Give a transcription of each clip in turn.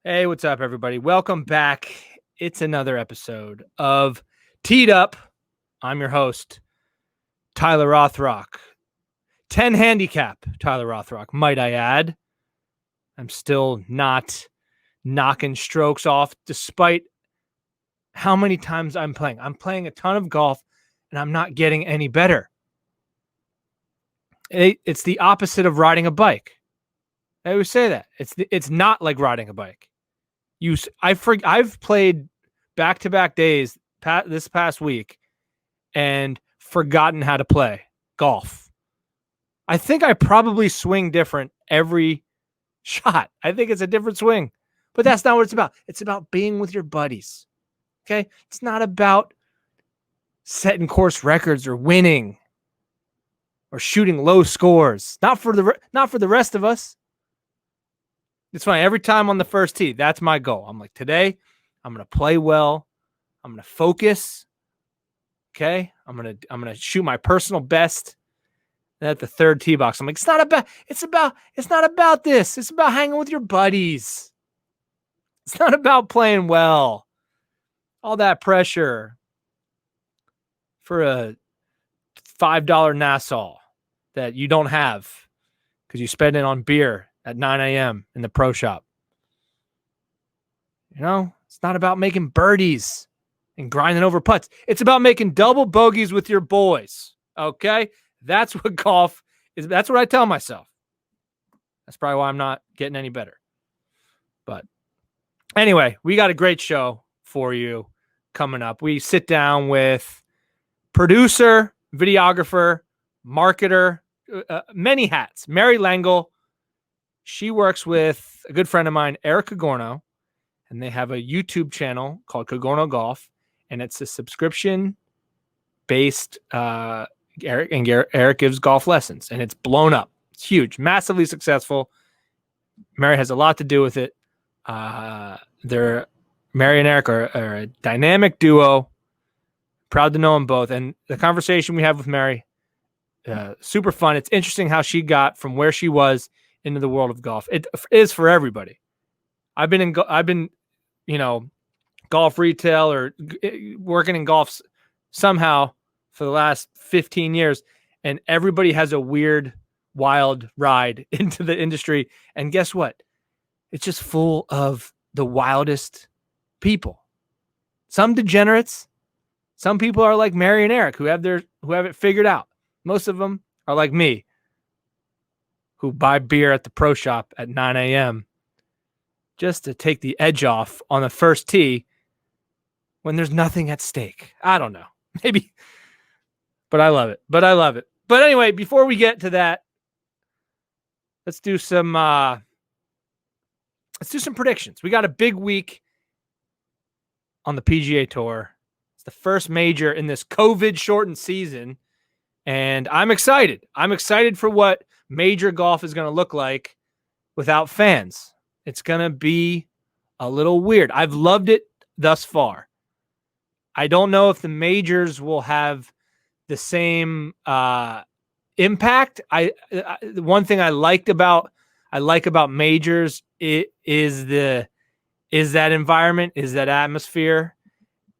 Hey, what's up, everybody? Welcome back. It's another episode of Teed Up. I'm your host, Tyler Rothrock. 10 handicap, Tyler Rothrock, might I add. I'm still not knocking strokes off despite how many times I'm playing. I'm playing a ton of golf, and I'm not getting any better. It's the opposite of riding a bike. I always say that. It's not like riding a bike. I've played back-to-back days this past week and forgotten how to play golf. I think I probably swing different every shot. I think it's a different swing, but that's not what it's about. It's about being with your buddies. Okay? It's not about setting course records or winning or shooting low scores. Not for the rest of us. It's funny. Every time on the first tee, that's my goal. I'm like, today, I'm going to play well. I'm going to focus. Okay. I'm going to shoot my personal best. And at the third tee box, I'm like, it's not about this. It's about hanging with your buddies. It's not about playing well. All that pressure for a $5 Nassau that you don't have because you spend it on beer at 9 a.m. in the pro shop. You know, it's not about making birdies and grinding over putts. It's about making double bogeys with your boys. Okay? That's what golf is. That's what I tell myself. That's probably why I'm not getting any better. But anyway, we got a great show for you coming up. We sit down with producer, videographer, marketer, many hats, Mary Lengle. She works with a good friend of mine, Eric Cogorno, and they have a YouTube channel called Cogorno Golf, and it's a subscription-based. Eric gives golf lessons, and it's blown up. It's huge, massively successful. Mary has a lot to do with it. Mary and Eric are a dynamic duo. Proud to know them both, and the conversation we have with Mary, super fun. It's interesting how she got from where she was into the world of golf. It is for everybody. I've been, golf retail or working in golf somehow for the last 15 years, and everybody has a weird, wild ride into the industry. And guess what? It's just full of the wildest people. Some degenerates. Some people are like Mary and Eric who have it figured out. Most of them are like me, who buy beer at the pro shop at 9 a.m. just to take the edge off on the first tee when there's nothing at stake. I don't know. Maybe. But I love it. But anyway, before we get to that, let's do some predictions. We got a big week on the PGA Tour. It's the first major in this COVID-shortened season, and I'm excited. I'm excited for what major golf is going to look like without fans. It's going to be a little weird. I've loved it thus far. I don't know if the majors will have the same impact. The one thing I like about majors is that environment, is that atmosphere.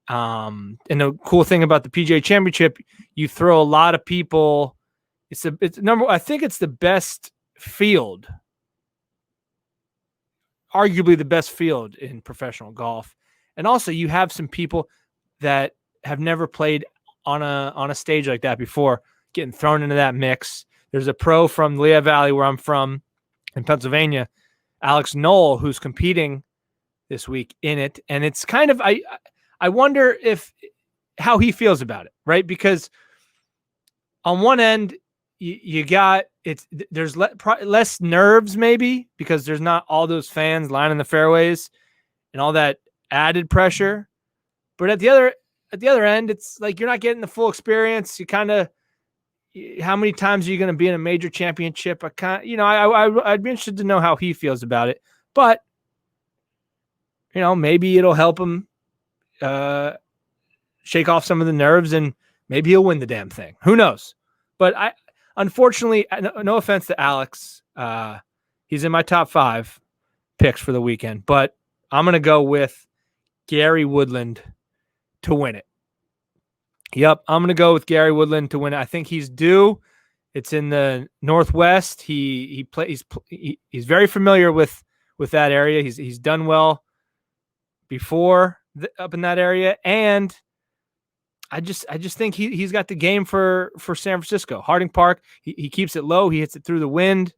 And the cool thing about the PGA Championship, you throw a lot of people. I think it's the best field, arguably the best field in professional golf. And also you have some people that have never played on a stage like that before getting thrown into that mix. There's a pro from Lehigh Valley, where I'm from in Pennsylvania, Alex Knoll, who's competing this week in it. And it's kind of, I wonder how he feels about it, right? Because on one end, there's less nerves maybe because there's not all those fans lining the fairways and all that added pressure. But at the other end, it's like you're not getting the full experience. You kind of, how many times are you going to be in a major championship? I'd be interested to know how he feels about it. But maybe it'll help him shake off some of the nerves, and maybe he'll win the damn thing. Who knows? But unfortunately, no offense to Alex, he's in my top 5 picks for the weekend, but I'm going to go with Gary Woodland to win it. Yep, I'm going to go with Gary Woodland to win it. I think he's due. It's in the Northwest. He's very familiar with that area. He's done well before up in that area, and I just think he's got the game for San Francisco. Harding Park, he keeps it low. He hits it through the wind.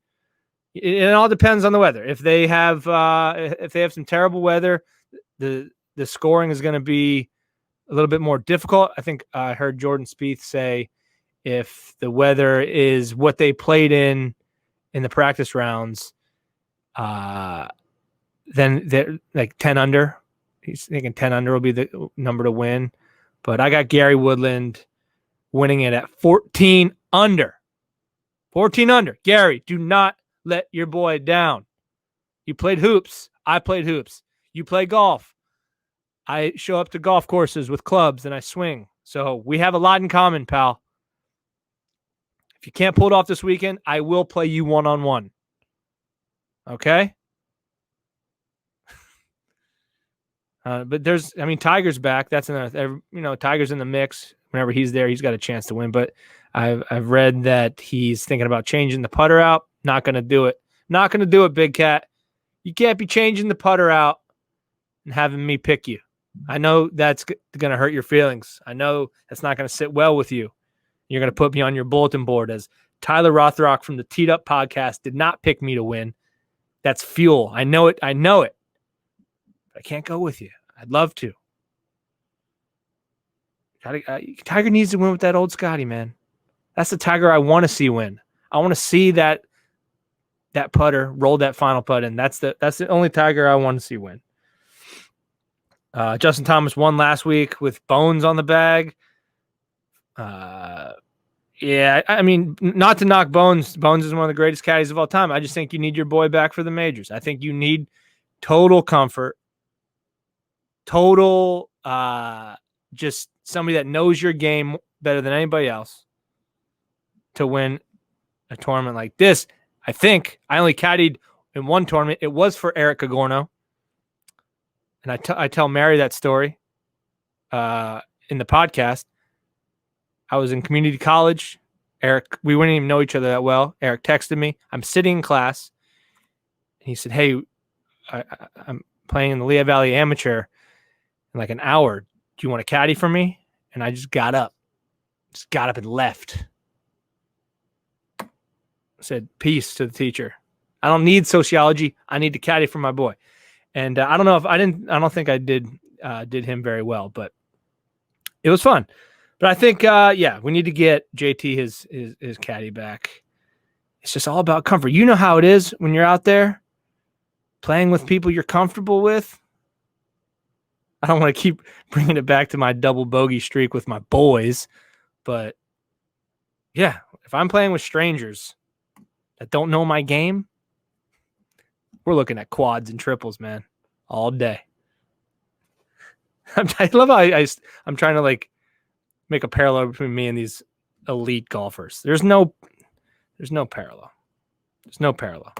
It all depends on the weather. If they have some terrible weather, the scoring is going to be a little bit more difficult. I think I heard Jordan Spieth say if the weather is what they played in the practice rounds, then they're like 10 under. He's thinking 10 under will be the number to win. But I got Gary Woodland winning it at 14 under. 14 under. Gary, do not let your boy down. You played hoops. I played hoops. You play golf. I show up to golf courses with clubs and I swing. So we have a lot in common, pal. If you can't pull it off this weekend, I will play you one-on-one. Okay? But Tiger's back. That's another, Tiger's in the mix. Whenever he's there, he's got a chance to win. But I've read that he's thinking about changing the putter out. Not going to do it. Not going to do it, Big Cat. You can't be changing the putter out and having me pick you. I know that's going to hurt your feelings. I know that's not going to sit well with you. You're going to put me on your bulletin board as Tyler Rothrock from the Teed Up podcast did not pick me to win. That's fuel. I know it. But I can't go with you. I'd love to. Tiger needs to win with that old Scotty, man. That's the Tiger I want to see win. I want to see that putter roll that final putt in. That's the only Tiger I want to see win. Justin Thomas won last week with bones on the bag. Yeah, I mean, not to knock Bones. Bones is one of the greatest caddies of all time. I just think you need your boy back for the majors. I think you need total comfort, total just somebody that knows your game better than anybody else to win a tournament like this. I think I only caddied in one tournament. It was for Eric Cogorno. And I tell Mary that story in the podcast. I was in community college. Eric, we wouldn't even know each other that well. Eric texted me. I'm sitting in class. And he said, hey, I'm playing in the Lehigh Valley Amateur in like an hour. Do you want to caddy for me? And I just got up. And left. I said, peace to the teacher. I don't need sociology. I need to caddy for my boy. And I don't think I did him very well, but it was fun. But I think, we need to get JT his caddy back. It's just all about comfort. You know how it is when you're out there playing with people you're comfortable with. I don't want to keep bringing it back to my double bogey streak with my boys, but yeah, if I'm playing with strangers that don't know my game, we're looking at quads and triples, man, all day. I love how I'm trying to like make a parallel between me and these elite golfers. There's no parallel. There's no parallel.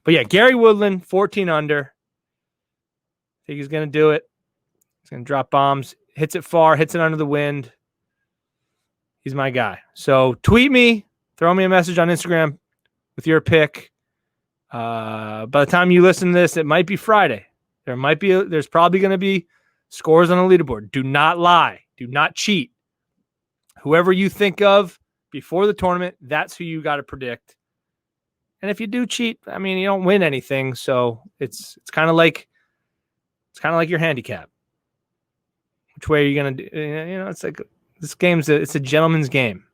But yeah, Gary Woodland, 14 under. I think he's going to do it. He's going to drop bombs, hits it far, hits it under the wind. He's my guy. So tweet me, throw me a message on Instagram with your pick. By the time you listen to this, it might be Friday. There's probably going to be scores on the leaderboard. Do not lie. Do not cheat. Whoever you think of before the tournament, that's who you got to predict. And if you do cheat, I mean, you don't win anything. So it's kind of like your handicap. Which way are you going to do? It's like this game's it's a gentleman's game.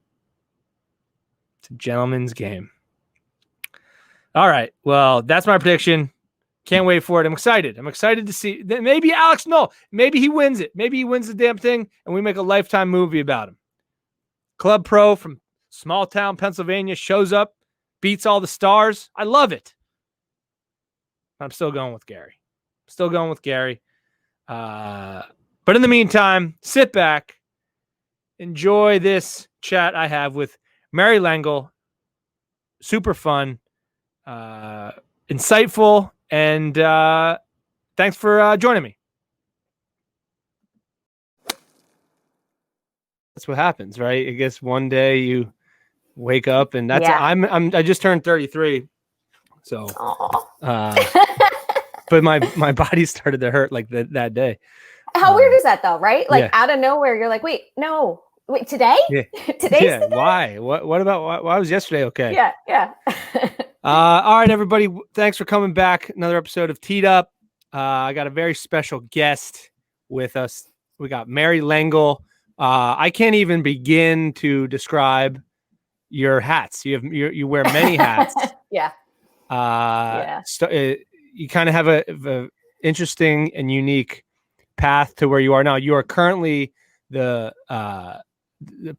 It's a gentleman's game. All right. Well, that's my prediction. Can't wait for it. I'm excited. I'm excited to see. Maybe Alex Knoll. Maybe he wins it. Maybe he wins the damn thing, and we make a Lifetime movie about him. Club pro from small town Pennsylvania shows up, beats all the stars. I love it. I'm still going with Gary. But in the meantime, sit back, enjoy this chat I have with Mary Lengle. Super fun, insightful, and thanks for joining me. That's what happens, right? I guess one day you wake up and that's I just turned 33. So but my body started to hurt like that day. How weird is that though, right? Like out of nowhere, you're like, wait, today? Yeah. Today's today? Why? What about why was yesterday okay? Yeah. All right, everybody. Thanks for coming back. Another episode of Teed Up. I got a very special guest with us. We got Mary Lengle. I can't even begin to describe your hats. You wear many hats. Yeah. You kind of have a interesting and unique path to where you are now. You are currently the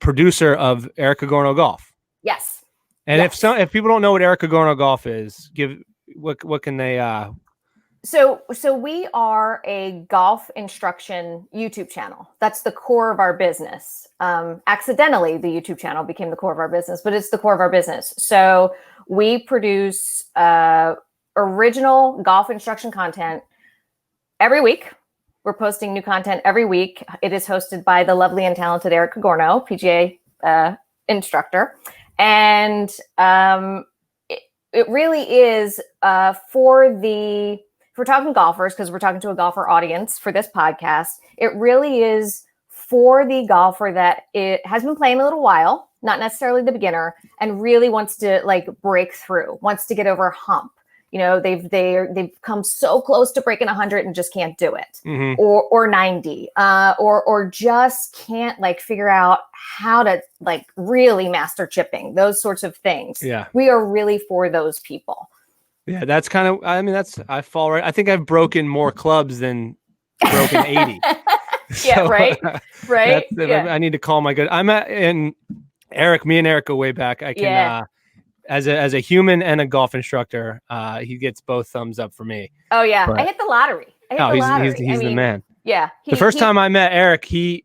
producer of Eric Cogorno Golf. Yes. And if people don't know what Eric Cogorno Golf is, what can they? So we are a golf instruction YouTube channel. That's the core of our business. Accidentally, the YouTube channel became the core of our business, but it's the core of our business. So we produce original golf instruction content every week. We're posting new content every week. It is hosted by the lovely and talented Eric Cogorno, PGA instructor. And it really is if we're talking golfers, because we're talking to a golfer audience for this podcast, it really is for the golfer that it has been playing a little while, not necessarily the beginner, and really wants to like break through, wants to get over a hump. You know, they've come so close to breaking 100 and just can't do it, or 90, or just can't like figure out how to like really master chipping, those sorts of things. Yeah, we are really for those people. Yeah, that's kind of. I mean, I fall right. I think I've broken more clubs than broken 80. Yeah, right. Yeah. I need to call my good. Me and Eric go way back. I can. As a human and a golf instructor, he gets both thumbs up for me. Oh yeah, I hit the lottery. He's the man. Yeah. The first time I met Eric, we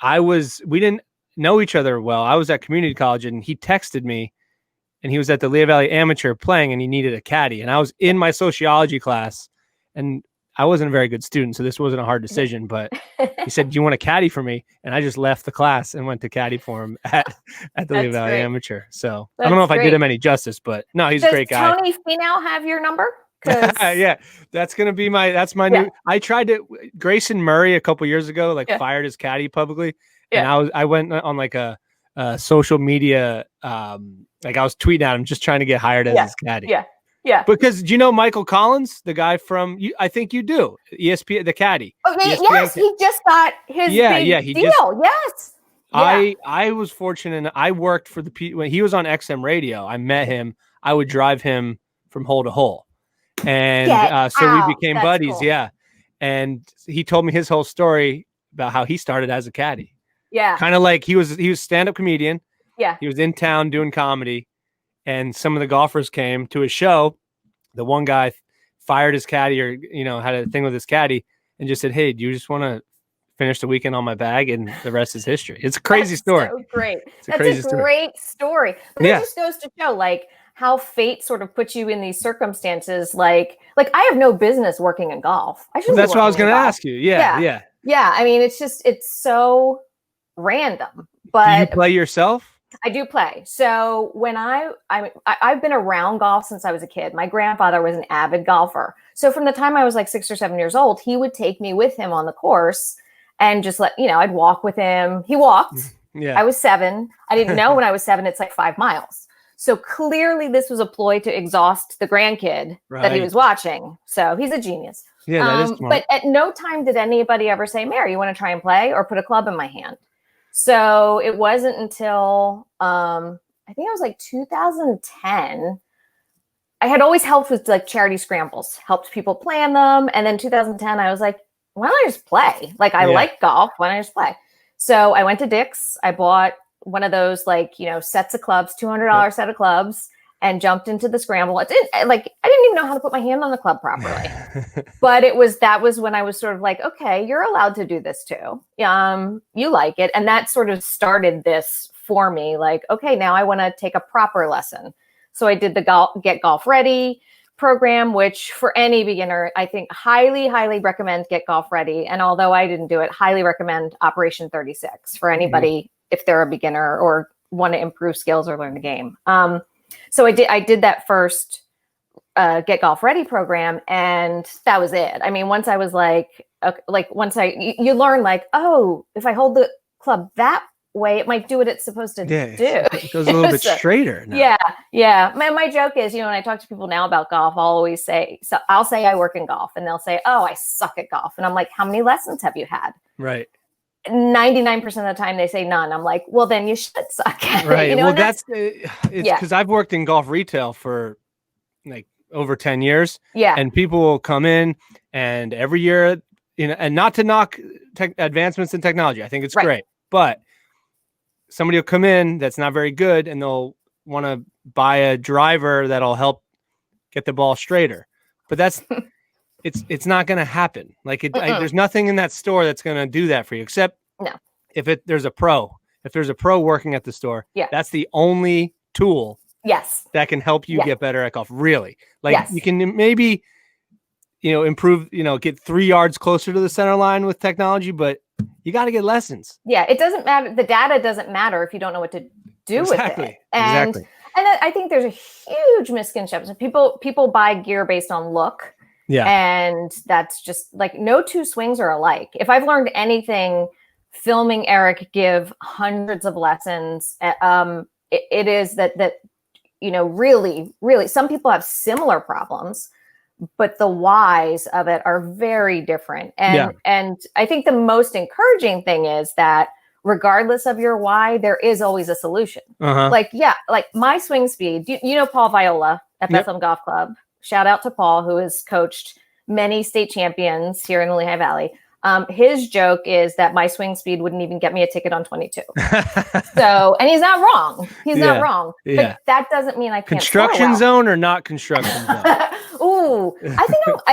didn't know each other well. I was at community college and he texted me, and he was at the Lehigh Valley Amateur playing, and he needed a caddy. And I was in my sociology class, and I wasn't a very good student, so this wasn't a hard decision. But he said, "Do you want a caddy for me?" And I just left the class and went to caddy for him at the Lehigh Valley Amateur. So I don't know if I did him any justice, but no, he's a great guy. Does Tony Finau have your number? Yeah, that's gonna be my new. I tried to. Grayson Murray a couple years ago fired his caddy publicly, and I went on like a social media. Like I was tweeting at him, just trying to get hired as his caddy. Yeah. Because do you know Michael Collins, the guy from I think you do, ESPN, the caddy. Okay, yes, he just got his big deal. Yes. I was fortunate. I worked for when he was on XM radio. I met him. I would drive him from hole to hole, and so we became buddies. Cool. Yeah, and he told me his whole story about how he started as a caddy. Yeah, kind of like he was stand-up comedian. Yeah, he was in town doing comedy. And some of the golfers came to his show. The one guy fired his caddy, or had a thing with his caddy, and just said, "Hey, do you just want to finish the weekend on my bag?" And the rest is history. It's a crazy story. So great. That's a great story. But it just goes to show, like, how fate sort of puts you in these circumstances. Like I have no business working in golf. That's what I was going to ask you. Yeah. I mean, it's so random. But do you play yourself? I do play. So when I've been around golf since I was a kid. My grandfather was an avid golfer. So from the time I was like 6 or 7 years old, he would take me with him on the course and just I'd walk with him. He walked. Yeah. I was 7. I didn't know when I was 7, it's like 5 miles. So clearly this was a ploy to exhaust the grandkid that he was watching. So he's a genius. Yeah, that is smart. But at no time did anybody ever say, "Mary, you want to try and play?" or put a club in my hand. So it wasn't until I think it was like 2010. I had always helped with like charity scrambles, helped people plan them. And then 2010, I was like, why don't I just play? Like I like golf. Why don't I just play? So I went to Dick's. I bought one of those sets of clubs, $200 set of clubs, and jumped into the scramble. I didn't even know how to put my hand on the club properly. But that was when I was sort of like, okay, you're allowed to do this too. You like it. And that sort of started this for me. Like, okay, now I want to take a proper lesson. So I did the Get Golf Ready program, which for any beginner, I think highly recommend Get Golf Ready. And although I didn't do it, highly recommend Operation 36 for anybody if they're a beginner or want to improve skills or learn the game. So I did that first Get Golf Ready program, and that was it. I mean, once I was you learn like, oh, if I hold the club that way, it might do what it's supposed to do. It goes a little bit straighter now. Yeah. My joke is, when I talk to people now about golf, I'll say I work in golf, and they'll say, oh, I suck at golf. And I'm like, how many lessons have you had? Right. 99% of the time they say none. I'm like, well, then you should suck at it. Right. Well, it's because I've worked in golf retail for like over 10 years. Yeah. And people will come in, and every year, and not to knock advancements in technology, I think it's great, but somebody will come in that's not very good, and they'll want to buy a driver that'll help get the ball straighter. But that's it's not going to happen. Like there's nothing in that store that's going to do that for you, except if there's a pro. If there's a pro working at the store, that's the only tool that can help you get better at golf. Really, you can maybe improve, get 3 yards closer to the center line with technology, but you got to get lessons. Yeah, it doesn't matter. The data doesn't matter if you don't know what to do with it. And I think there's a huge misconception. People buy gear based on look. Yeah. And that's just like, no two swings are alike. If I've learned anything filming Eric give hundreds of lessons, it is that really some people have similar problems, but the whys of it are very different. And I think the most encouraging thing is that regardless of your why, there is always a solution. Like my swing speed, Paul Viola at Bethlehem Golf Club. Shout out to Paul, who has coached many state champions here in the Lehigh Valley. His joke is that my swing speed wouldn't even get me a ticket on 22. And he's not wrong. He's not wrong. But that doesn't mean I can't. Construction zone or not construction zone? Ooh, I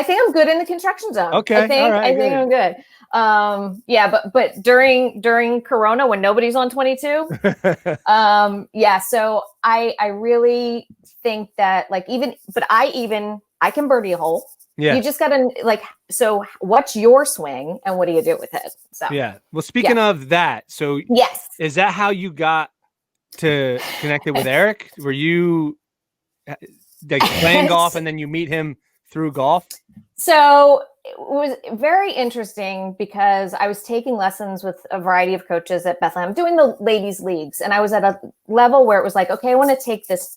think I'm good in the construction zone. Okay. I think I'm good. But during Corona, when nobody's on 22, so I really think that I can birdie a hole. Yeah. You just gotta so what's your swing and what do you do with it? So well, speaking of that, so is that how you got to connected with Eric? Were you playing golf and then you meet him through golf? So it was very interesting because I was taking lessons with a variety of coaches at Bethlehem, doing the ladies leagues. And I was at a level where it was like, okay, I want to take this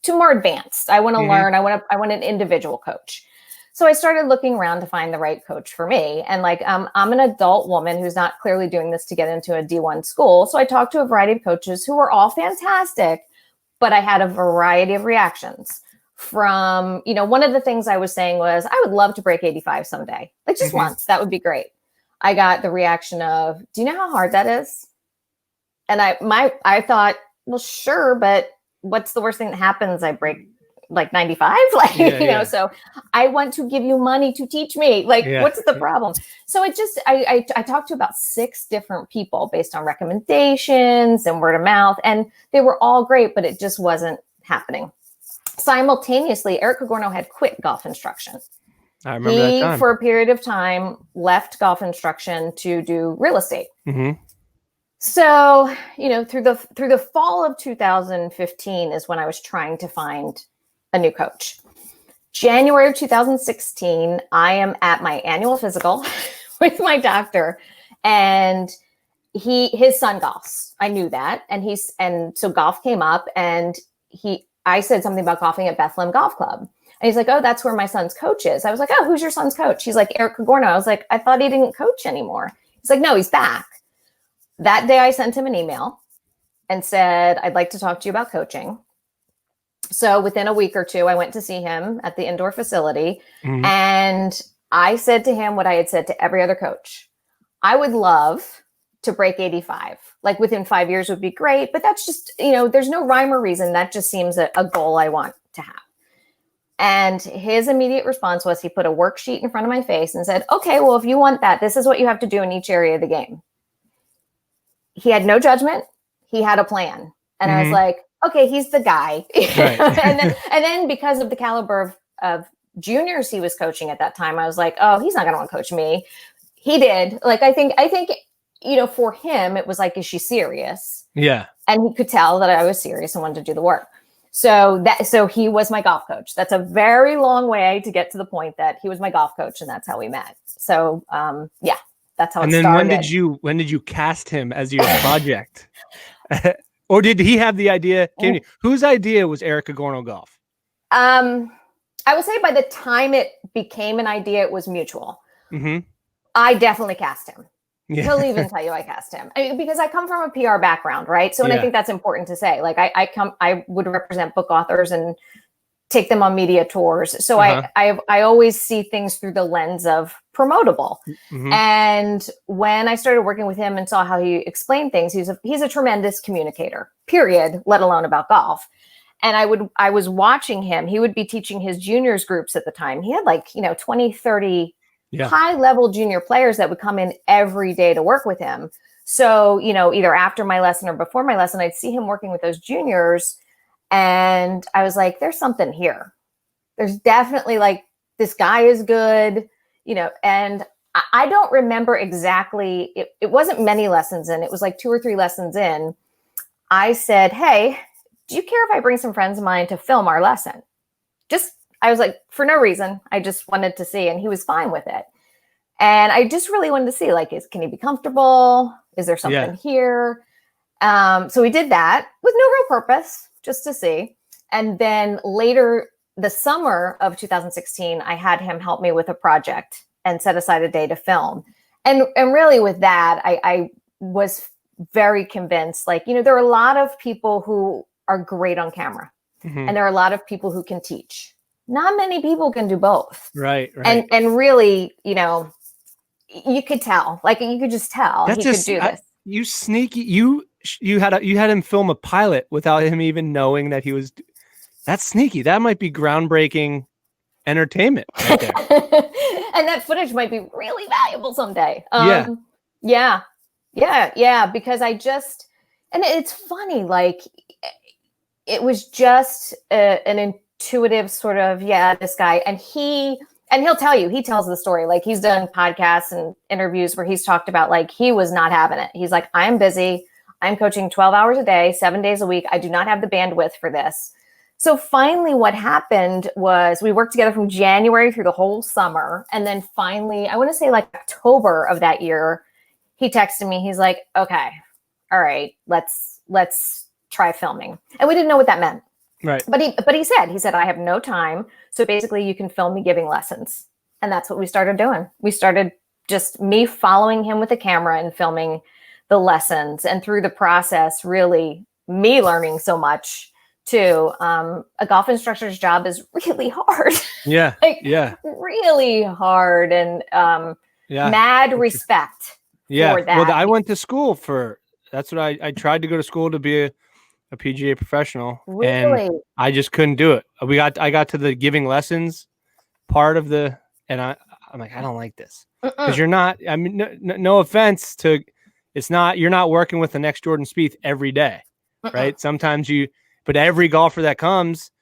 to more advanced. I want to learn. I want an individual coach. So I started looking around to find the right coach for me. And I'm an adult woman who's not clearly doing this to get into a D1 school. So I talked to a variety of coaches who were all fantastic, but I had a variety of reactions. From, one of the things I was saying was, I would love to break 85 someday, just once. That would be great. I got the reaction of, do you know how hard that is? And I thought, well, sure, but what's the worst thing that happens? I break 95, so I want to give you money to teach me. What's the problem? So I talked to about 6 different people based on recommendations and word of mouth, and they were all great, but it just wasn't happening. Simultaneously, Eric Cogorno had quit golf instruction. I remember that time. For a period of time, left golf instruction to do real estate. So, through the fall of 2015 is when I was trying to find a new coach. January of 2016, I am at my annual physical with my doctor, and his son golfs. I knew that, and so golf came up, and I said something about golfing at Bethlehem Golf Club. And he's like, oh, that's where my son's coach is. I was like, oh, who's your son's coach? He's like, Eric Cogorno. I was like, I thought he didn't coach anymore. He's like, no, he's back. That day I sent him an email and said, I'd like to talk to you about coaching. So within a week or two, I went to see him at the indoor facility. And I said to him what I had said to every other coach. I would love to break 85. Within 5 years would be great, but that's just, there's no rhyme or reason. That just seems a goal I want to have. And his immediate response was, he put a worksheet in front of my face and said, okay, well, if you want that, this is what you have to do in each area of the game. He had no judgment. He had a plan. And I was like, okay, he's the guy. Right. and then because of the caliber of juniors he was coaching at that time, I was like, oh, he's not going to want to coach me. He did. Like, I think, for him, it was like, is she serious? Yeah. And he could tell that I was serious and wanted to do the work. So he was my golf coach. That's a very long way to get to the point that he was my golf coach, and that's how we met. So, yeah, that's how it started. And then when did you cast him as your project? Or did he have the idea? Whose idea was Eric Cogorno Golf? I would say by the time it became an idea, it was mutual. Mm-hmm. I definitely cast him. Yeah. He'll even tell you I cast him. Because I come from a PR background, right? So, and I think that's important to say. Like, I would represent book authors and take them on media tours. So I always see things through the lens of promotable. Mm-hmm. And when I started working with him and saw how he explained things, he's a tremendous communicator, period, let alone about golf. And I was watching him. He would be teaching his juniors groups at the time. He had 20, 30 high level junior players that would come in every day to work with him. So, either after my lesson or before my lesson, I'd see him working with those juniors. And I was like, there's something here. There's definitely this guy is good, and I don't remember exactly. It wasn't many lessons in. It was 2 or 3 lessons in. I said, hey, do you care if I bring some friends of mine to film our lesson? I was like, for no reason. I just wanted to see. And he was fine with it. And I just really wanted to see, can he be comfortable? Is there something here? So we did that with no real purpose, just to see. And then later, the summer of 2016, I had him help me with a project and set aside a day to film. And really with that, I was very convinced, there are a lot of people who are great on camera. Mm-hmm. And there are a lot of people who can teach. Not many people can do both. Right. And really, you could tell, you could just tell he could do this. You sneaky, you had him film a pilot without him even knowing that he was. That's sneaky. That might be groundbreaking entertainment right there. And that footage might be really valuable someday. Yeah. Because and it's funny, it was just an intuitive sort of, this guy. And he'll tell you, he tells the story. He's done podcasts and interviews where he's talked about, he was not having it. He's like, I'm busy. I'm coaching 12 hours a day, 7 days a week. I do not have the bandwidth for this. So finally what happened was we worked together from January through the whole summer. And then finally, I want to say October of that year, he texted me. He's like, okay, all right, let's try filming. And we didn't know what that meant. Right. But he said, I have no time. So basically you can film me giving lessons. And that's what we started doing. We started just me following him with a camera and filming the lessons. And through the process, really me learning so much too. A golf instructor's job is really hard. Yeah. Really hard. And mad respect for that. Well, I went to school that's what I tried to go to school to be a PGA professional. Really? And I just couldn't do it. I got to the giving lessons part of and I'm like, I don't like this. Because you're not, no offense to, you're not working with the next Jordan Spieth every day, right? Sometimes but every golfer that comes,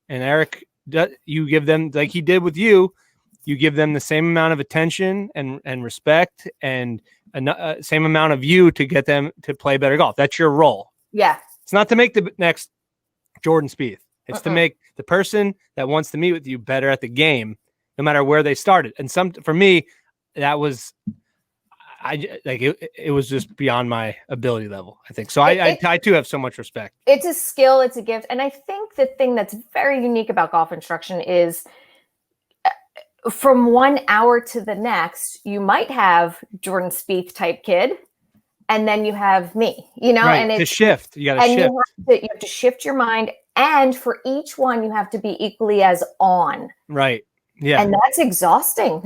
and Eric, you give them, like he did with you give them the same amount of attention and respect and same amount of you to get them to play better golf. That's your role. Yeah. It's not to make the next Jordan Spieth. It's to make the person that wants to meet with you better at the game, no matter where they started. And for me, that was, it was just beyond my ability level, I think. So I too have so much respect. It's a skill. It's a gift. And I think the thing that's very unique about golf instruction is from 1 hour to the next, you might have Jordan Spieth type kid. And then you have me, right. And it's to shift. You got to shift. You have to shift your mind. And for each one, you have to be equally as on. Right. Yeah. And that's exhausting.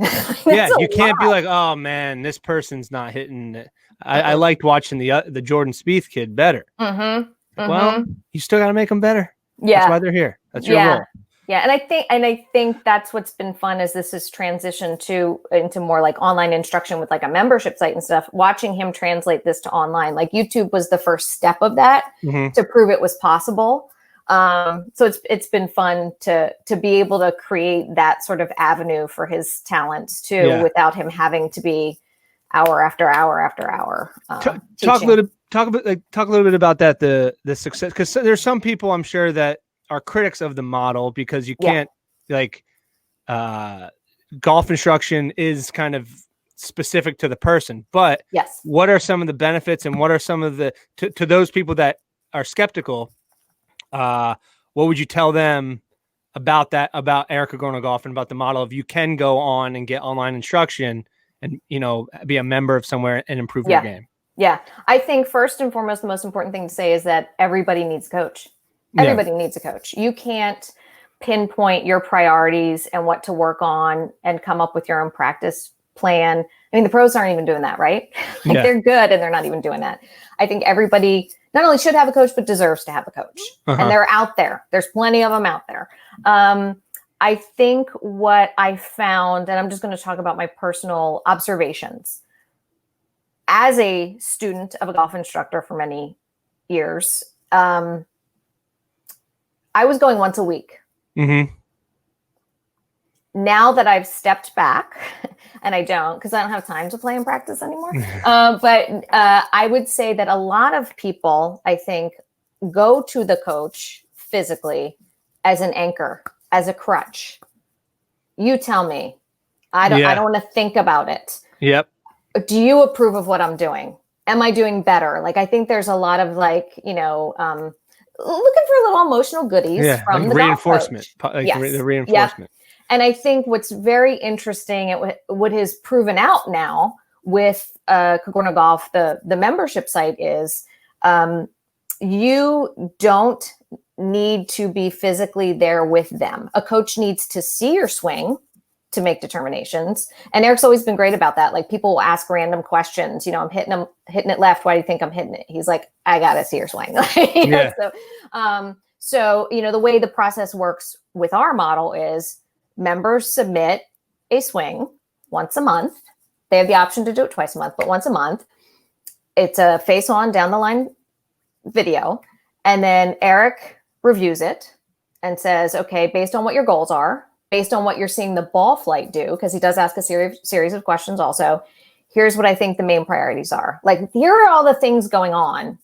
You can't be like, oh man, this person's not hitting it. I liked watching the Jordan Spieth kid better. Well, you still got to make them better. Yeah. That's why they're here. That's your role. Yeah. And I think that's what's been fun as this has transitioned into more like online instruction with like a membership site and stuff, watching him translate this to online. Like YouTube was the first step of that to prove it was possible. So it's been fun to be able to create that sort of avenue for his talents too, without him having to be hour after hour after hour. Talk a little bit about that, the success, because there's some people I'm sure that are critics of the model because you can't golf instruction is kind of specific to the person. But what are some of the benefits and what are some of the to those people that are skeptical? What would you tell them about that, about Eric Cogorno Golf and about the model of you can go on and get online instruction and, be a member of somewhere and improve your game? Yeah. I think first and foremost, the most important thing to say is that everybody needs a coach. Everybody needs a coach. You can't pinpoint your priorities and what to work on and come up with your own practice plan. I mean, the pros aren't even doing that, right? They're good and they're not even doing that. I think everybody not only should have a coach, but deserves to have a coach. And they're out there. There's plenty of them out there. I think what I found, and I'm just going to talk about my personal observations. As a student of a golf instructor for many years, I was going once a week. Now that I've stepped back, and I don't, because I don't have time to play and practice anymore. But I would say that a lot of people, I think, go to the coach physically as an anchor, as a crutch. You tell me. I don't want to think about it. Yep. Do you approve of what I'm doing? Am I doing better? Like, I think there's a lot of looking for little emotional goodies from like the reinforcement, golf coach. The reinforcement. And I think what's very interesting, what has proven out now with Cogorno Golf, the membership site is you don't need to be physically there with them. A coach needs to see your swing to make determinations. And Eric's always been great about that. Like, people will ask random questions. I'm hitting it left. Why do you think I'm hitting it? He's like, I got to see your swing. So, the way the process works with our model is members submit a swing once a month. They have the option to do it twice a month, but once a month. It's a face on down the line video. And then Eric reviews it and says, okay, based on what your goals are, based on what you're seeing the ball flight do, because he does ask a series of questions also, here's what I think the main priorities are. Like, here are all the things going on,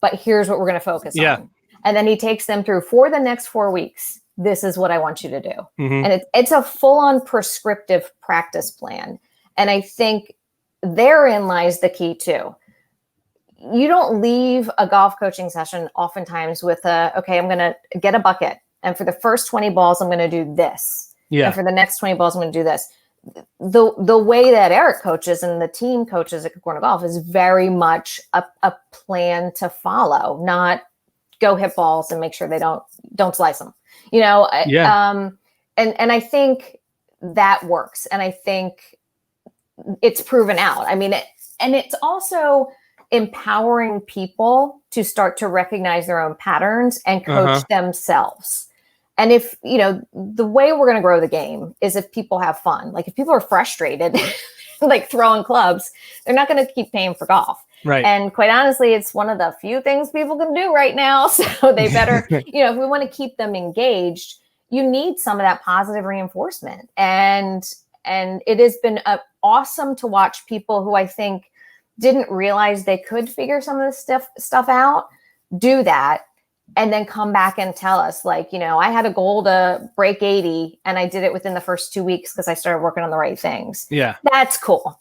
but here's what we're going to focus on. And then he takes them through for the next 4 weeks. This is what I want you to do. And it's a full-on prescriptive practice plan. And I think therein lies the key too. You don't leave a golf coaching session oftentimes with okay, I'm going to get a bucket. And for the first 20 balls, I'm going to do this. And for the next 20 balls, I'm going to do this. The way that Eric coaches and the team coaches at Cogorno Golf is very much a plan to follow, not go hit balls and make sure they don't slice them. And I think that works. And I think it's proven out. I mean, and it's also empowering people to start to recognize their own patterns and coach themselves. And if, the way we're going to grow the game is if people have fun. Like, if people are frustrated, like throwing clubs, they're not going to keep paying for golf. Right. And quite honestly, it's one of the few things people can do right now. So they better, if we want to keep them engaged, you need some of that positive reinforcement. And it has been awesome to watch people who I think didn't realize they could figure some of this stuff out, do that, and then come back and tell us, like, I had a goal to break 80 and I did it within the first 2 weeks because I started working on the right things. Yeah. That's cool.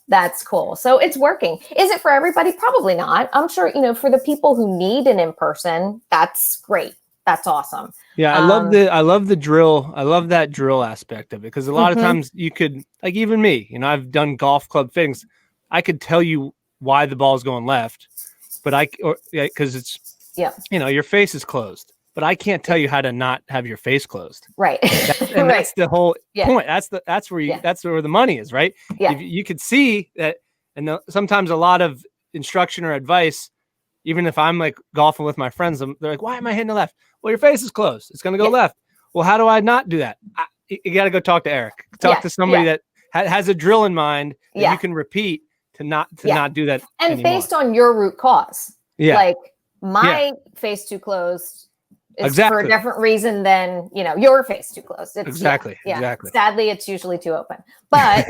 So it's working. Is it for everybody? Probably not. I'm sure, for the people who need an in-person, that's great. That's awesome. Yeah. I love the drill. I love that drill aspect of it. Because a lot of times you could, like, even me, I've done golf club things. I could tell you why the ball's going left, but because it's, your face is closed, but I can't tell you how to not have your face closed. Right. That's the whole point. That's where the money is, right? Yeah. You could see that. And sometimes a lot of instruction or advice, even if I'm like golfing with my friends, they're like, why am I hitting the left? Well, your face is closed. It's going to go left. Well, how do I not do that? You got to go talk to Eric. Talk to somebody that has a drill in mind that you can repeat to not do that and anymore. based on your root cause. Yeah. Like my face too closed is for a different reason than, your face too closed. It's, exactly. Sadly, it's usually too open. But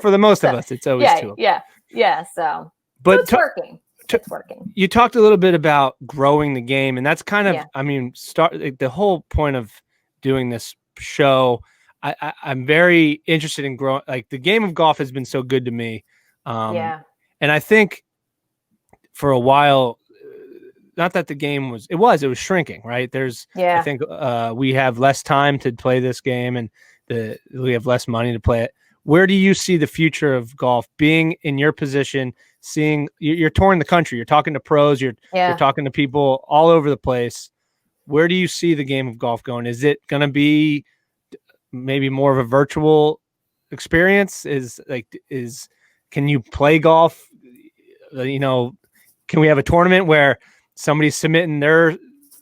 for the most of us, it's always too open. Yeah. So it's working. It's working. You talked a little bit about growing the game, and that's kind of, the whole point of doing this show. I'm very interested in growing. Like, the game of golf has been so good to me. And I think for a while, not that the game was shrinking, right? I think we have less time to play this game, and we have less money to play it. Where do you see the future of golf being in your position? Seeing you're touring the country, you're talking to pros, you're talking to people all over the place. Where do you see the game of golf going? Is it going to be maybe more of a virtual experience? Can you play golf? Can we have a tournament where somebody's submitting their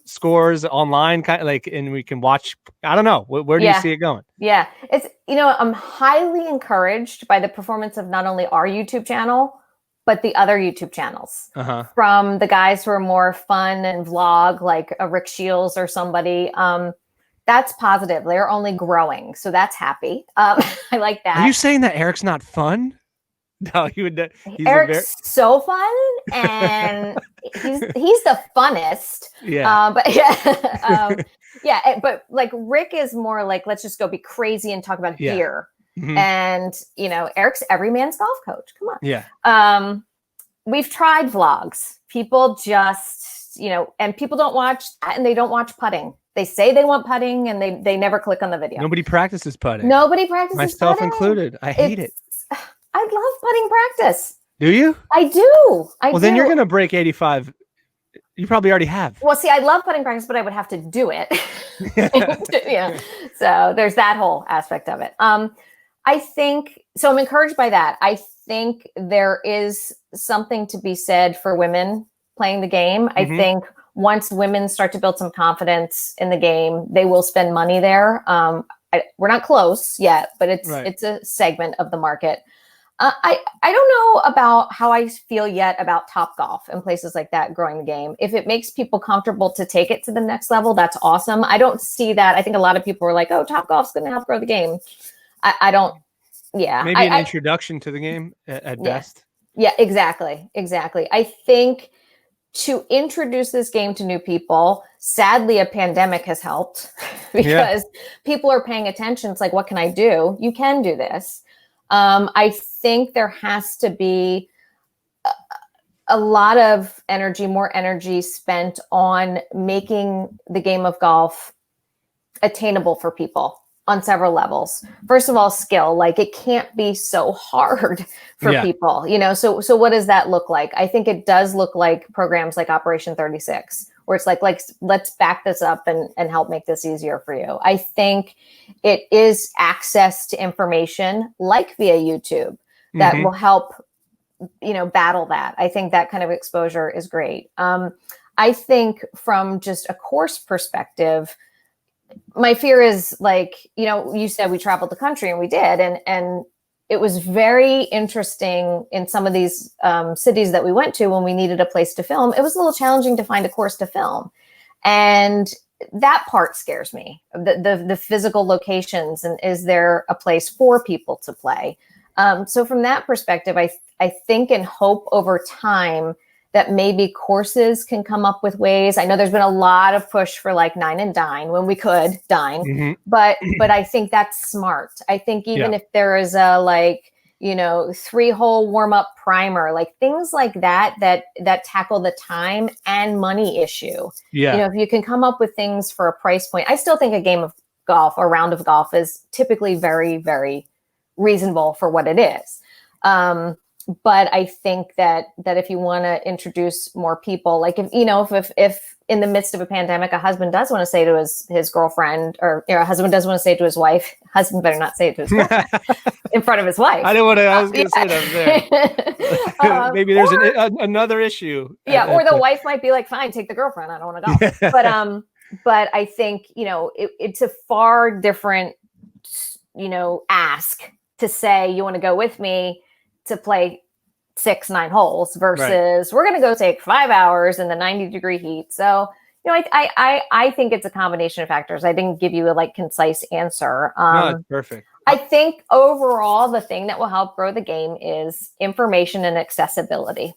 scores online, and we can watch? I don't know. Where do you see it going? Yeah, it's I'm highly encouraged by the performance of not only our YouTube channel, but the other YouTube channels from the guys who are more fun and vlog, like a Rick Shields or somebody. That's positive. They're only growing, so that's happy. I like that. Are you saying that Eric's not fun? No, Eric's so fun, and he's the funnest. Yeah. But like Rick is more like, let's just go be crazy and talk about gear. Mm-hmm. And Eric's every man's golf coach. Come on. Yeah. We've tried vlogs. People just, and people don't watch that, and they don't watch putting. They say they want putting, and they never click on the video. Nobody practices putting. Myself included. I hate it. I love putting practice. Do you? I do. Then you're going to break 85. You probably already have. Well, see, I love putting practice, but I would have to do it. So there's that whole aspect of it. I think, so I'm encouraged by that. I think there is something to be said for women playing the game. I think once women start to build some confidence in the game, they will spend money there. We're not close yet, but it's a segment of the market. I don't know about how I feel yet about Topgolf and places like that growing the game. If it makes people comfortable to take it to the next level, that's awesome. I don't see that. I think a lot of people are like, oh, Topgolf's going to help grow the game. I don't. Yeah. Maybe an introduction to the game at best. Yeah, exactly. I think to introduce this game to new people, sadly, a pandemic has helped because people are paying attention. It's like, what can I do? You can do this. I think there has to be a lot of more energy spent on making the game of golf attainable for people on several levels. First of all, skill, like it can't be so hard for people, so what does that look like? I think it does look like programs like Operation 36, where it's like let's back this up and help make this easier for you. I think it is access to information like via YouTube that will help, battle that. I think that kind of exposure is great. I think from just a course perspective, my fear is like, you said we traveled the country, and we did. And it was very interesting in some of these cities that we went to when we needed a place to film. It was a little challenging to find a course to film. And that part scares me, the physical locations. And is there a place for people to play? So from that perspective, I think and hope over time that maybe courses can come up with ways. I know there's been a lot of push for like 9 and dine when we could dine, but I think that's smart. I think even if there is a 3-hole warm up primer, like things like that tackle the time and money issue. If you can come up with things for a price point, I still think a game of golf or round of golf is typically very, very reasonable for what it is. But I think that if you want to introduce more people, like if in the midst of a pandemic, a husband does want to say to his girlfriend, or a husband does want to say to his wife, husband better not say it to his girlfriend in front of his wife. I was going to say that there. Maybe there's another issue. Yeah, or the wife might be like, fine, take the girlfriend. I don't want to go. But But I think, it's a far different, ask to say you want to go with me to play 6-9 holes versus we're going to go take 5 hours in the 90-degree heat. So, I think it's a combination of factors. I didn't give you a concise answer. No, it's perfect. I think overall, the thing that will help grow the game is information and accessibility.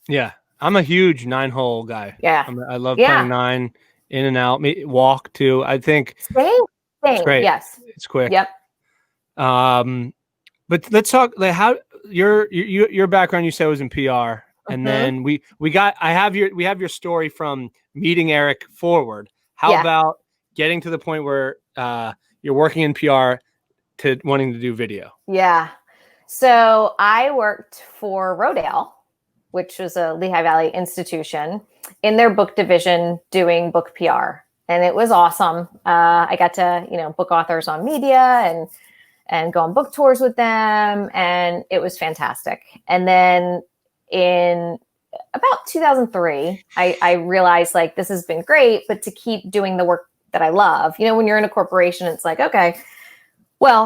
Yeah. I'm a huge 9-hole guy. Yeah. I love playing 9 in and out, walk too. I think same. It's great. Yes. It's quick. Yep. But let's talk how your background, you said, was in PR. And then we have your story from meeting Eric forward. How about getting to the point where you're working in PR to wanting to do video? Yeah. So I worked for Rodale, which was a Lehigh Valley institution, in their book division doing book PR. And it was awesome. I got to, book authors on media and go on book tours with them. And it was fantastic. And then in about 2003, I realized this has been great, but to keep doing the work that I love, when you're in a corporation, it's like, okay, well,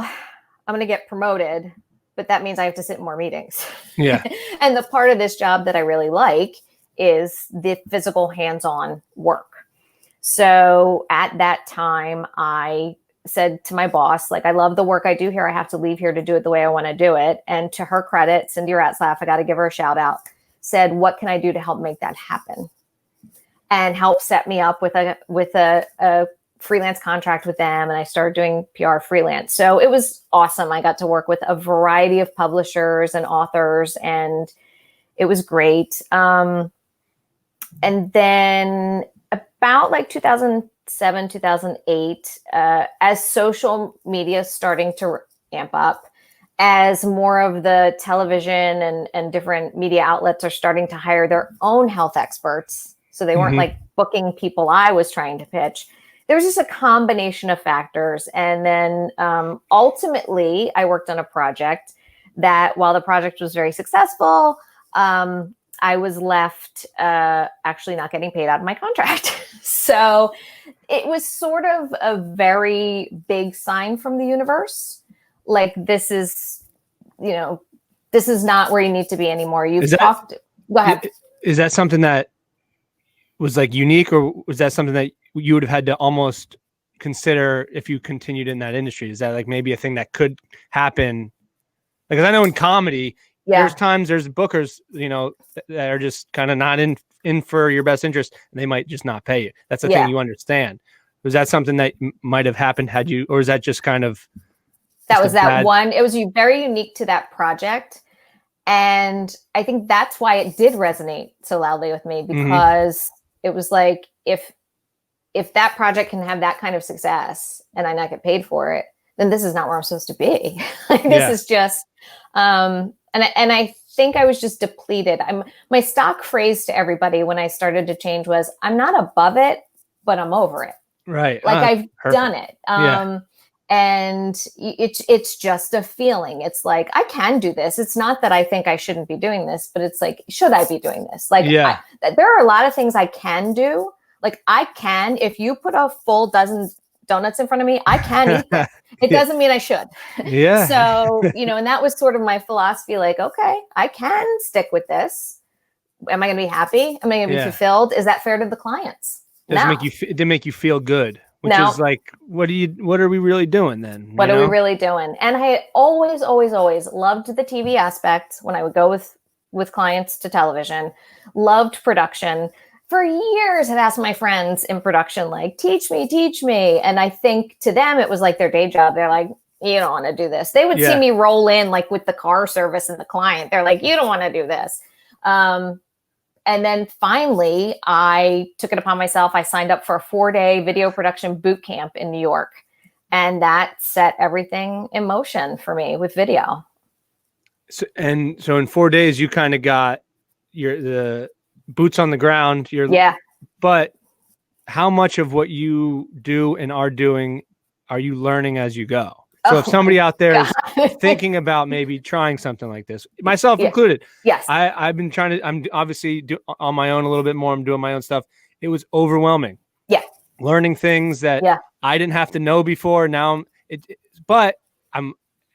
I'm going to get promoted, but that means I have to sit in more meetings. Yeah. And the part of this job that I really like is the physical hands-on work. So at that time, I said to my boss, I love the work I do here. I have to leave here to do it the way I want to do it. And to her credit, Cindy Ratzlaff, I got to give her a shout out, said, what can I do to help make that happen? And help set me up with a freelance contract with them. And I started doing PR freelance. So it was awesome. I got to work with a variety of publishers and authors, and it was great. And then about 2007, 2008, as social media starting to amp up, as more of the television and different media outlets are starting to hire their own health experts, so they weren't booking people I was trying to pitch. There was just a combination of factors. And then ultimately, I worked on a project that, while the project was very successful, I was left actually not getting paid out of my contract. So it was sort of a very big sign from the universe. This is, this is not where you need to be anymore. Go ahead. Is that something that was unique, or was that something that you would have had to almost consider if you continued in that industry? Is that maybe a thing that could happen? Because I know in comedy, there's times there's bookers, that are just kind of not in for your best interest, and they might just not pay you. That's the thing you understand. Was that something that might have happened had you, or is that just kind of? That was that one. It was very unique to that project. And I think that's why it did resonate so loudly with me, because it was if that project can have that kind of success and I not get paid for it, then this is not where I'm supposed to be. This is just, and I think I was just depleted. My stock phrase to everybody when I started to change was, I'm not above it, but I'm over it. Right. I've done it. And it's just a feeling. It's I can do this. It's not that I think I shouldn't be doing this, but it's should I be doing this? There are a lot of things I can do. I can, if you put a full dozen donuts in front of me, I can eat them. It doesn't mean I should. Yeah. So, and that was sort of my philosophy. Okay, I can stick with this. Am I going to be happy? Am I going to be fulfilled? Is that fair to the clients? It didn't make you feel good. Which is what are we really doing then? What are we really doing? And I always, always, always loved the TV aspect when I would go with clients to television, loved production. For years, had asked my friends in production, teach me. And I think to them, it was their day job. They're like, you don't want to do this. They would see me roll in with the car service and the client. They're like, you don't want to do this. And then finally, I took it upon myself. I signed up for a 4-day video production boot camp in New York. And that set everything in motion for me with video. So in 4 days, you kind of got the boots on the ground. But how much of what you do and are doing are you learning as you go? So if somebody out there is thinking about maybe trying something like this, myself included, I've been trying to, I'm obviously on my own a little bit more. I'm doing my own stuff. It was overwhelming. Yeah. learning things that I didn't have to know before. Now but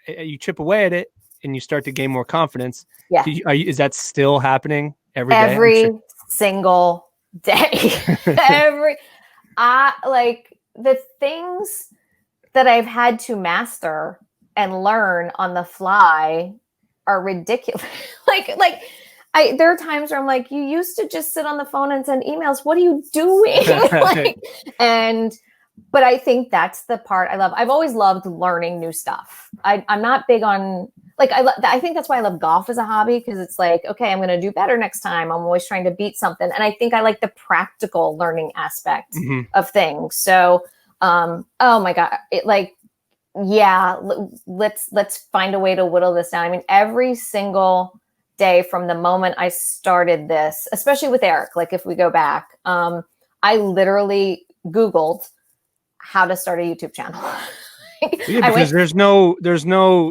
you chip away at it and you start to gain more confidence. Yeah. Is that still happening every day? Every single day. Like the things that I've had to master and learn on the fly are ridiculous. There are times where I'm like, you used to just sit on the phone and send emails. What are you doing? But I think that's the part I love. I've always loved learning new stuff. I'm not big on I think that's why I love golf as a hobby, because it's like, okay, I'm going to do better next time. I'm always trying to beat something. And I think I like the practical learning aspect of things. So, oh my God, let's find a way to whittle this down. I mean, every single day from the moment I started this, especially with Eric, like if we go back, I literally Googled how to start a YouTube channel. Because there's no,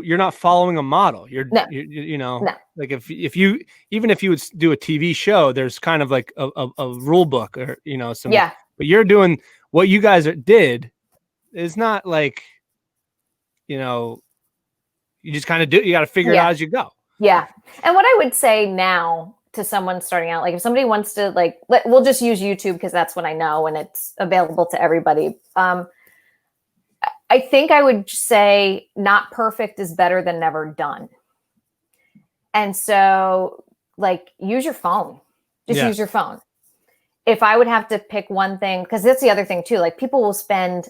you're not following a model. Like if you would do a TV show, there's kind of like a rule book or, but you're doing what you guys did is not like, you just kind of you got to figure it out as you go. Yeah. And what I would say now to someone starting out, like if somebody wants to we'll just use YouTube because that's what I know and it's available to everybody. I think I would say not perfect is better than never done. And so use your phone, use your phone. If I would have to pick one thing, because that's the other thing too, like people will spend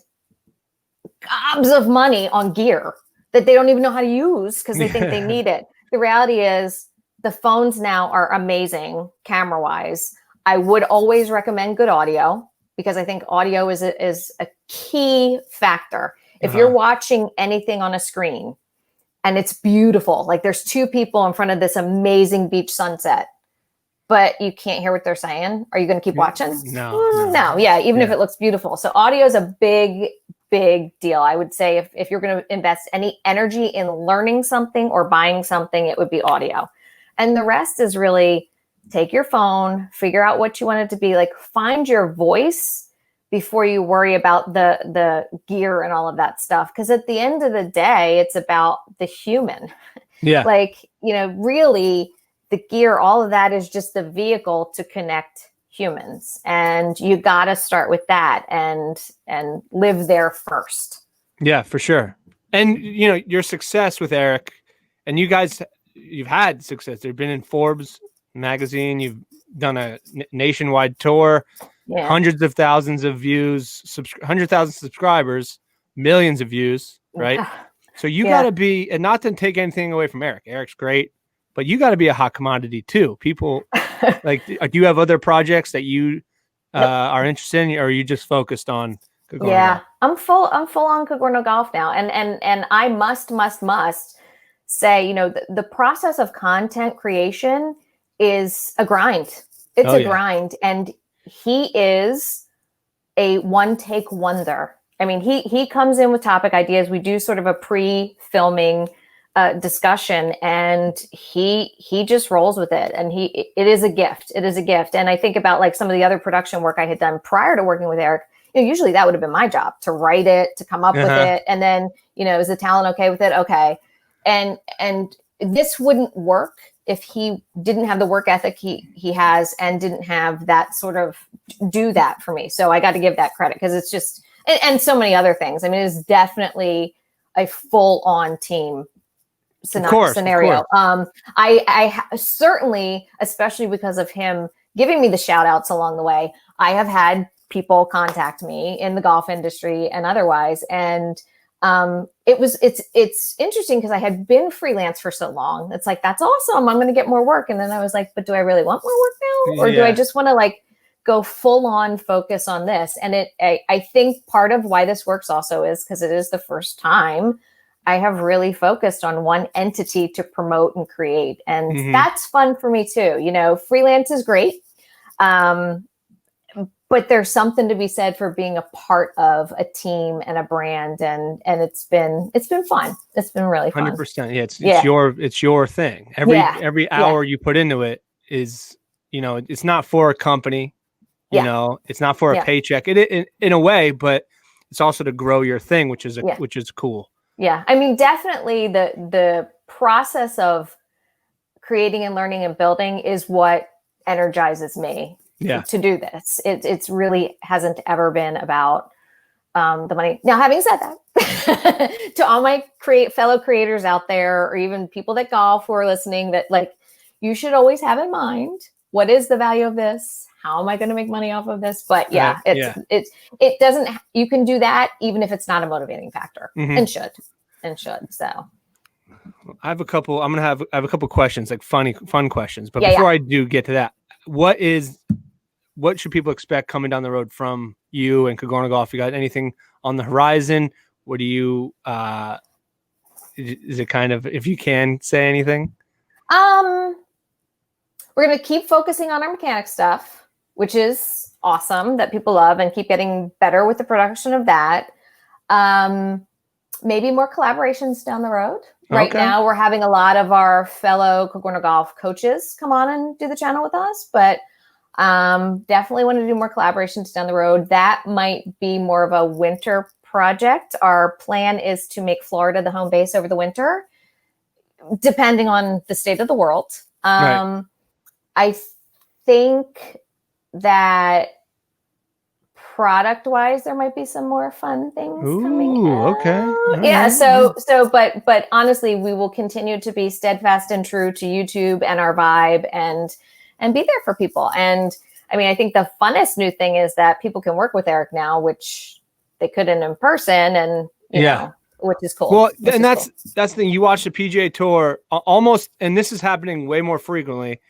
gobs of money on gear that they don't even know how to use because they think they need it. The reality is the phones now are amazing camera wise. I would always recommend good audio because I think audio is a key factor. If you're watching anything on a screen and it's beautiful, like there's two people in front of this amazing beach sunset, but you can't hear what they're saying, are you going to keep watching? No. Yeah. Even if it looks beautiful. So audio is a big deal. I would say if you're going to invest any energy in learning something or buying something, it would be audio. And the rest is really take your phone, figure out what you want it to be, find your voice before you worry about the gear and all of that stuff. Because at the end of the day, it's about the human. Yeah. Really the gear, all of that is just the vehicle to connect humans. And you got to start with that and live there first. Yeah, for sure. And, your success with Eric and you guys, you've had success. You've been in Forbes magazine. You've done a nationwide tour. Yeah. Hundreds of thousands of views, 100,000 subscribers, millions of views, right? Yeah. So you got to be, and not to take anything away from Eric. Eric's great, but you got to be a hot commodity too. People do you have other projects that you are interested in, or are you just focused on Cogorno? Yeah, I'm full on Cogorno Golf now, and I must say, the process of content creation is a grind. It's a grind, and he is a one-take wonder. I mean, he comes in with topic ideas. We do sort of a pre-filming discussion, and he just rolls with it. And it is a gift. It is a gift. And I think about some of the other production work I had done prior to working with Eric. Usually that would have been my job to write it, to come up with it, and then is the talent okay with it? Okay, and this wouldn't work if he didn't have the work ethic he has and didn't have that sort of do that for me. So I got to give that credit because it's just, and so many other things. I mean, it's definitely a full on team scenario. I certainly, especially because of him giving me the shout outs along the way, I have had people contact me in the golf industry and otherwise. And it's interesting because I had been freelance for so long. It's like, that's awesome. I'm going to get more work. And then I was like, but do I really want more work now? Or do I just want to go full on focus on this? And I think part of why this works also is because it is the first time I have really focused on one entity to promote and create. And that's fun for me too. Freelance is great. But there's something to be said for being a part of a team and a brand, and it's been fun. It's been really fun. 100%. Yeah, it's your thing. Every hour you put into it is, it's not for a company. You know, it's not for a paycheck. It in a way, but it's also to grow your thing, which is cool. Yeah. I mean, definitely the process of creating and learning and building is what energizes me to do this. It's really hasn't ever been about the money. Now, having said that, to all my fellow creators out there, or even people that golf who are listening, that like, you should always have in mind, what is the value of this? How am I going to make money off of this? But it doesn't, you can do that even if it's not a motivating factor, and should. So I have a couple, I have a couple questions, like fun questions. But before I do get to that, what should people expect coming down the road from you and Cogorno Golf? You got anything on the horizon? What do you, is it kind of, if you can say anything? We're going to keep focusing on our mechanic stuff, which is awesome that people love, and keep getting better with the production of that. Maybe more collaborations down the road. Right now, we're having a lot of our fellow Cogorno Golf coaches come on and do the channel with us, but definitely want to do more collaborations down the road. That might be more of a winter project. Our plan is to make Florida the home base over the winter, depending on the state of the world. I think that product-wise, there might be some more fun things coming out. Okay. But honestly, we will continue to be steadfast and true to YouTube and our vibe, and be there for people. And I mean, I think the funnest new thing is that people can work with Eric now, which they couldn't in person, and you know, which is cool. Well, and that's the thing. You watch the PGA Tour almost, and this is happening way more frequently.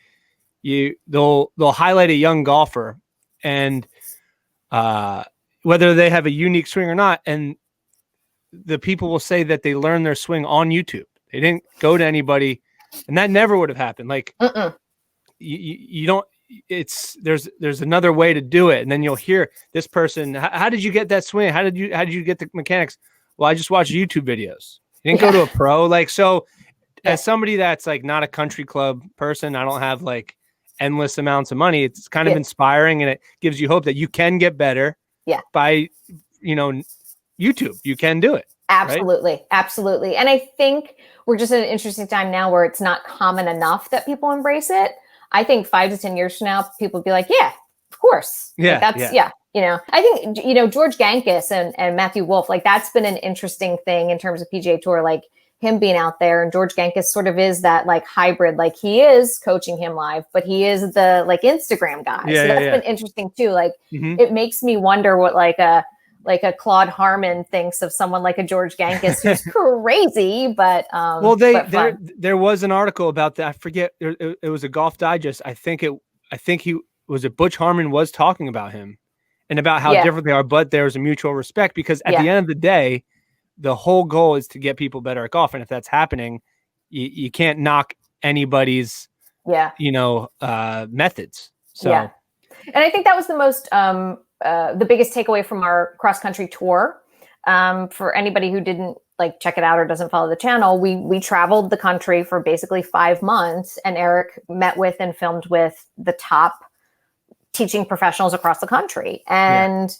They'll highlight a young golfer, and whether they have a unique swing or not, and the people will say that they learned their swing on YouTube. They didn't go to anybody, and that never would have happened. Like you don't. There's another way to do it, and then you'll hear this person. How did you get that swing? How did you get the mechanics? Well, I just watched YouTube videos. You didn't go to a pro. Like, so as somebody that's like not a country club person, I don't have like endless amounts of money. It's kind of inspiring, and it gives you hope that you can get better by, YouTube. You can do it. Absolutely. Right? Absolutely. And I think we're just at an interesting time now where it's not common enough that people embrace it. I think 5 to 10 years from now, people will be like, yeah, of course. Yeah. Like I think, George Gankis and Matthew Wolff, like that's been an interesting thing in terms of PGA Tour, like him being out there, and George Gankis sort of is that like hybrid, like he is coaching him live, but he is the like Instagram guy. So that's been interesting too. Like it makes me wonder what like a Claude Harmon thinks of someone like a George Gankis who's crazy, but there was an article about that. I forget. It was a Golf Digest. I think Butch Harmon was talking about him and about how different they are, but there's a mutual respect, because at the end of the day, the whole goal is to get people better at golf. And if that's happening, you can't knock anybody's, methods. So, and I think that was the most, the biggest takeaway from our cross country tour. For anybody who didn't like check it out or doesn't follow the channel, we traveled the country for basically 5 months, and Eric met with and filmed with the top teaching professionals across the country. And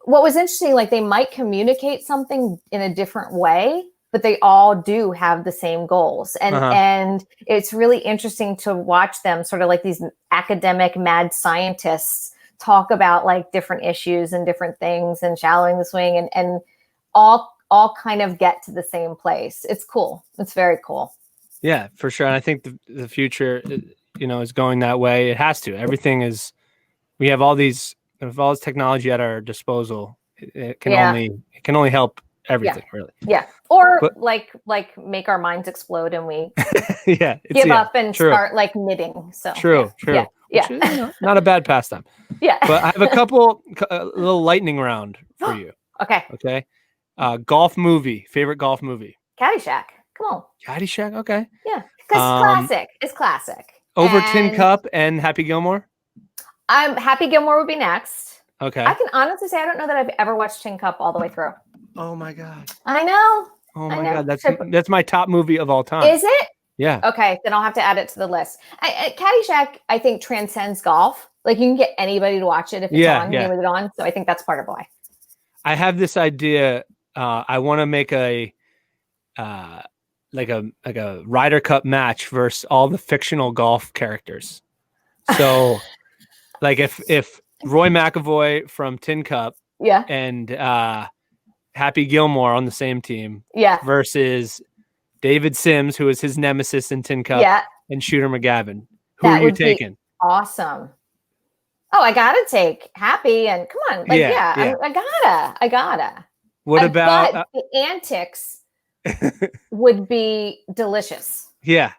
what was interesting, like they might communicate something in a different way, but they all do have the same goals. And it's really interesting to watch them sort of like these academic mad scientists talk about like different issues and different things and shallowing the swing, and all kind of get to the same place. It's cool. It's very cool. Yeah, for sure. And I think the future, is going that way. It has to. Everything is, we have all this technology at our disposal. It can only help everything, really. Yeah. Or like make our minds explode and we give up and start like knitting. So true. Yeah. Which is, not a bad pastime. Yeah. But I have a little lightning round for you. Okay. Golf movie, favorite golf movie. Caddyshack. Come on. Caddyshack. Okay. Yeah. Because classic. It's classic. Over Tin Cup and Happy Gilmore. Happy Gilmore would be next. Okay. I can honestly say I don't know that I've ever watched Tin Cup all the way through. Oh my God. I know. Oh my God. That's my top movie of all time. Is it? Yeah. Okay. Then I'll have to add it to the list. Caddyshack, I think, transcends golf. Like you can get anybody to watch it if it's on, yeah. Game with it on. So I think that's part of why. I have this idea. I want to make a like a Ryder Cup match versus all the fictional golf characters. So like if Roy McAvoy from Tin Cup Yeah. and Happy Gilmore on the same team Yeah. versus David Sims, who is his nemesis in Tin Cup, Yeah. and Shooter McGavin. Who That are you would be taking? awesome. Oh, I gotta take Happy and come on. Like, Yeah. I gotta. What about but the antics would be delicious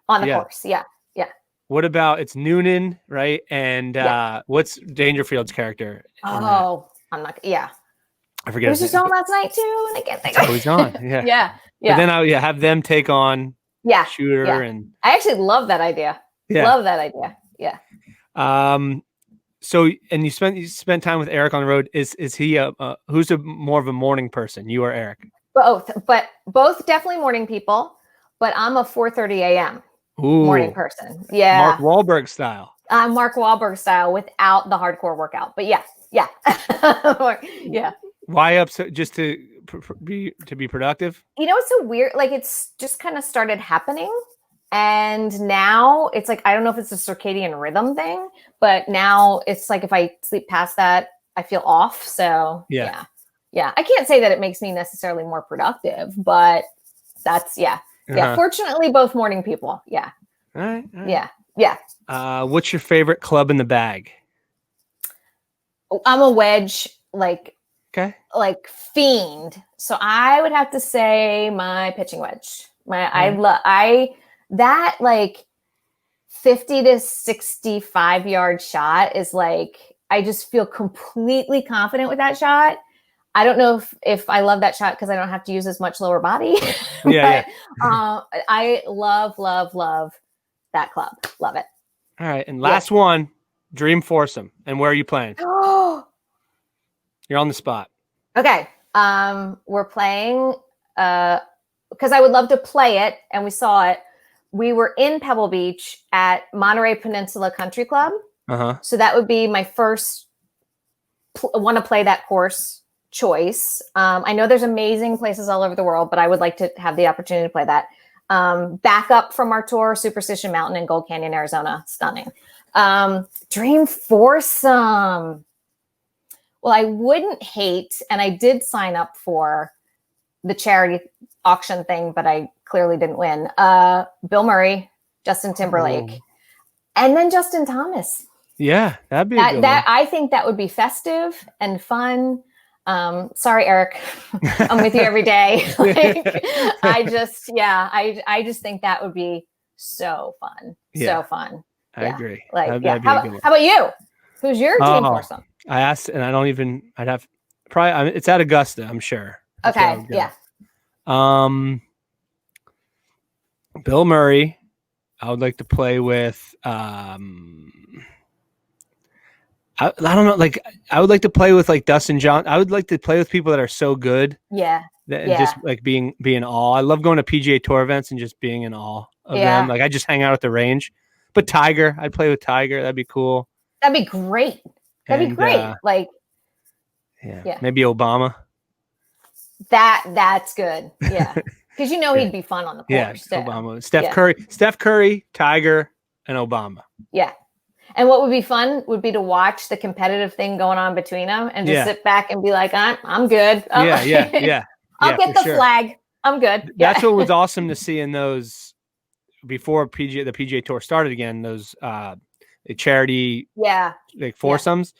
on the course. Yeah. Yeah. What about it's Noonan, right? And what's Dangerfield's character? Oh, I'm not. Yeah. I forget. He was just on last night too, and I can't think. Oh, he's on. Yeah. Yeah. But then I'll have them take on Shooter and. I actually love that idea. Yeah. Love that idea. Yeah. So and you spent time with Eric on the road. Is he who's more of a morning person? You or Eric? Both definitely morning people. But I'm a 4:30 a.m. morning person. Yeah. Mark Wahlberg style. Mark Wahlberg style without the hardcore workout. But yeah. Yeah. Why up? So just to be productive? You know, it's so weird. Like it's just kind of started happening. And now it's like, I don't know if it's a circadian rhythm thing, but now it's like, if I sleep past that, I feel off. So yeah. I can't say that it makes me necessarily more productive, but that's, yeah. Fortunately, both morning people. Yeah. All right. Yeah. What's your favorite club in the bag? I'm a wedge, like fiend. So I would have to say my pitching wedge. That like 50 to 65 yard shot is like, I just feel completely confident with that shot. I don't know if I love that shot because I don't have to use as much lower body. I love that club. Love it. All right. And last one, dream foursome. And where are you playing? You're on the spot. Okay. We're playing because I would love to play it, and we saw it. We were in Pebble Beach at Monterey Peninsula Country Club. So that would be my first want to play that course choice. I know there's amazing places all over the world, but I would like to have the opportunity to play that. Back up from our tour, Superstition Mountain in Gold Canyon, Arizona. Stunning. Dream foursome. Well, I wouldn't hate, and I did sign up for the charity auction thing, but I clearly didn't win. Bill Murray, Justin Timberlake, and then Justin Thomas. Yeah, that'd be a good one. I think that would be festive and fun. Sorry, Eric, I'm with you every day. I just think that would be so fun. So fun. I agree. Like, how about you? Who's your team foursome? I asked, and I'd have probably, it's at Augusta, I'm sure. Okay. Yeah. Bill Murray, I would like to play with, I don't know, like I would like to play with like Dustin Johnson. I would like to play with people that are so good. Yeah. Just like being in awe. I love going to PGA Tour events and just being in awe of them. Like I just hang out at the range. But Tiger, I'd play with Tiger. That'd be cool. That'd be great. Maybe Obama. That's good. Yeah. Because he'd be fun on the course. Yeah, Obama. Steph Curry, Tiger, and Obama. Yeah. And what would be fun would be to watch the competitive thing going on between them and just sit back and be like, I'm good. I'll get the flag. I'm good. That's what was awesome to see in those before the PGA Tour started again, those charity like foursomes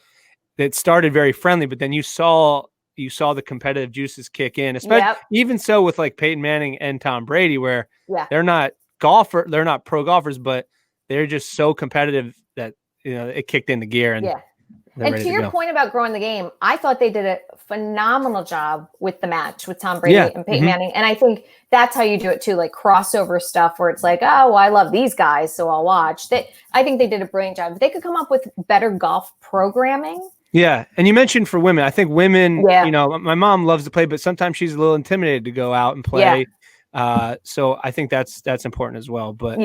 that started very friendly, but then you saw the competitive juices kick in, especially even so with like Peyton Manning and Tom Brady, where they're not pro golfers, but they're just so competitive that it kicked into gear. And to your point about growing the game, I thought they did a phenomenal job with the match with Tom Brady and Peyton Manning, and I think that's how you do it too, like crossover stuff where it's like, oh, well, I love these guys, so I'll watch. I think they did a brilliant job. If they could come up with better golf programming. Yeah. And you mentioned for women, I think women, my mom loves to play, but sometimes she's a little intimidated to go out and play. So I think that's important as well. But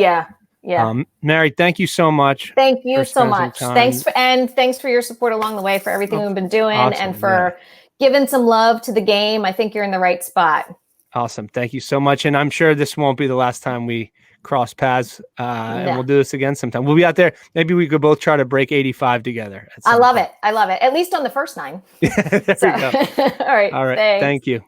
Yeah. Mary, thank you so much. Thank you for so spending much. some time. Thanks for your support along the way, for everything we've been doing, Awesome, and for giving some love to the game. I think you're in the right spot. Awesome. Thank you so much. And I'm sure this won't be the last time we cross paths, and we'll do this again sometime. We'll be out there. Maybe we could both try to break 85 together. I love it. I love it. At least on the first 9. There we go. All right. All right. Thanks. Thank you.